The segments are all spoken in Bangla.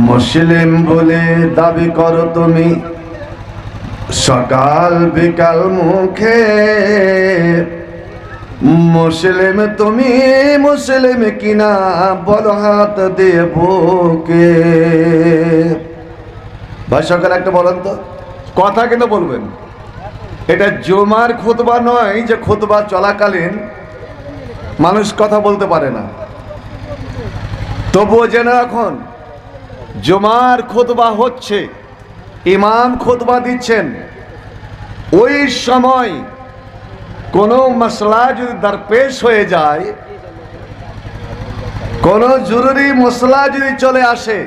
মুসলিম বলে দাবি করো তুমি, সকাল বিকাল মুখে। মুসলিম তুমি মুসলিম কিনা বলো হাত দিয়ে বুকে। ভাই সকাল একটা বলেন তো, কথা কিন্তু বলবেন। এটা জুমার খুতবা নয় যে খুতবা চলাকালীন মানুষ কথা বলতে পারে না। তবুও যেন এখন জুমার খুতবা হচ্ছে, ইমাম খুতবা দিচ্ছেন, ওই সময় কোনো মশলা যদি দরপেশ হয়ে যায়, কোনো জরুরি মশলা যদি চলে আসে।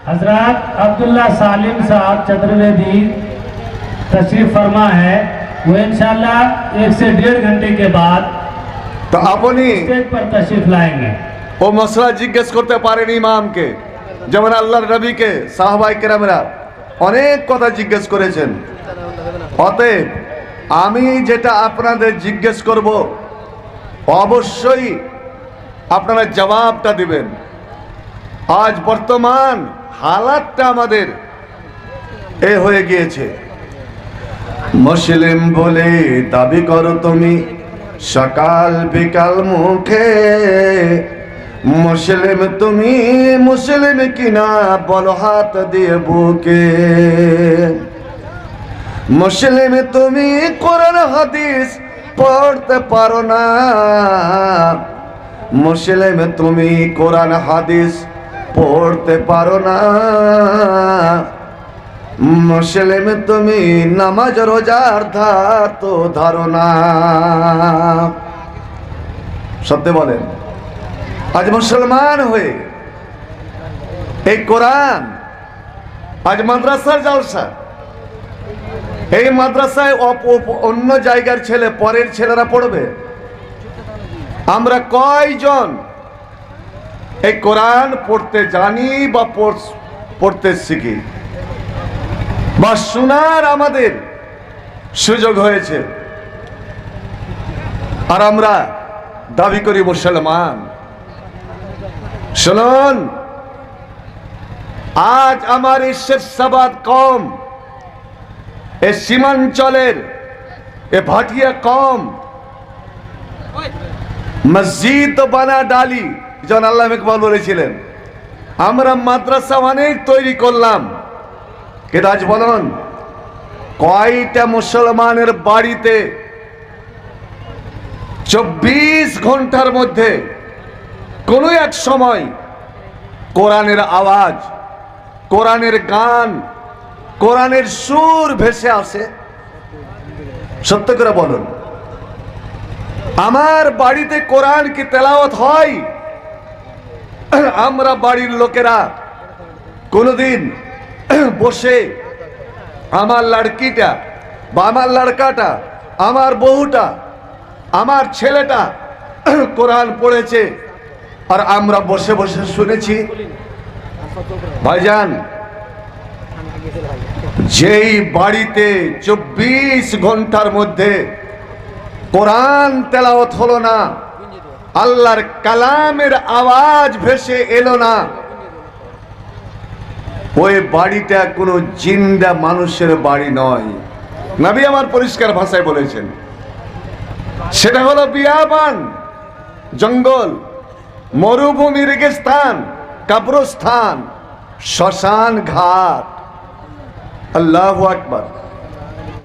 हजरत अब्दुल्ला सालिम साहब चतुर्वेदी तशरीफ फरमा है, वो इंशाल्लाह 1 से 1.5 घंटे के बाद তো আপনি स्टेज पर तशरीफ लाएंगे। ও মশলা জিজ্ঞেস করতে পারেন ইমামকে, যেমন আল্লাহর নবীকে সাহাবায়ে কেরামরা অনেক কথা জিজ্ঞেস করেছেন। অতএব আমি যেটা আপনাদের জিজ্ঞেস করব অবশ্যই আপনারা জবাবটা দিবেন। আজ বর্তমান হালাতটা আমাদের এ হয়ে গিয়েছে। মুসলিম বলে দাবি করো তুমি, সকাল বিকাল মুখে। মুসলিম তুমি মুসলিম কিনা বলো হাত দিয়ে বুকে। মুসলিম তুমি কোরআন হাদিস পড়তে পারো না। মুসলিম তুমি কোরআন হাদিস পড়তে পারো না। মুসলিম তুমি নামাজ রোজার ধার তো ধারো না। সত্যি বলেন, আজ মুসলমান হয়ে এই কোরআন, আজ মাদ্রাসার জলসা, এই মাদ্রাসায় অন্য জায়গার ছেলে, পরের ছেলেরা পড়বে। আমরা কয়জন এই কোরআন পড়তে জানি বা পড়তে শিখি বা শোনার আমাদের সুযোগ হয়েছে, আর আমরা দাবি করি মুসলমান। শুনুন, আজ আমার এই শেরশাবাদ কম, এ সীমাঞ্চলের এ ভাটিয়া কম মসজিদ বানা ডালি, যেমন আল্লাহ ইকবাল বলেছিলেন। আমরা মাদ্রাসা অনেক তৈরি করলাম, কিন্তু আজ বলুন কয়টা মুসলমানের বাড়িতে 24 ঘন্টার মধ্যে কোনো এক সময় কোরআনের আওয়াজ, কোরআনের গান, কোরআনের সুর ভেসে আসে? সত্য করে বলুন, আমার বাড়িতে কোরআন কি তেলাওয়াত হয়? আমরা বাড়ির লোকেরা কোনোদিন বসে আমার লড়কিটা বা আমার লড়কাটা, আমার বহুটা, আমার ছেলেটা কোরআন পড়েছে আর আমরা বসে বসে শুনেছি? ভাইজান, যেই বাড়িতে 24 ঘন্টার মধ্যে কোরআন তেলাওয়াত হলো না, আল্লাহর কালামের আওয়াজ ভেসে এলো না, ওই বাড়িটা কোনো জিন্দা মানুষের বাড়ি নয়। নবী আমার পরিষ্কার ভাষায় বলেছেন, সেটা হলো বিয়াবান, জঙ্গল, মরুভূমি, রেগিস্তান, কবরস্থান, শ্মশান ঘাট। আল্লাহু আকবার।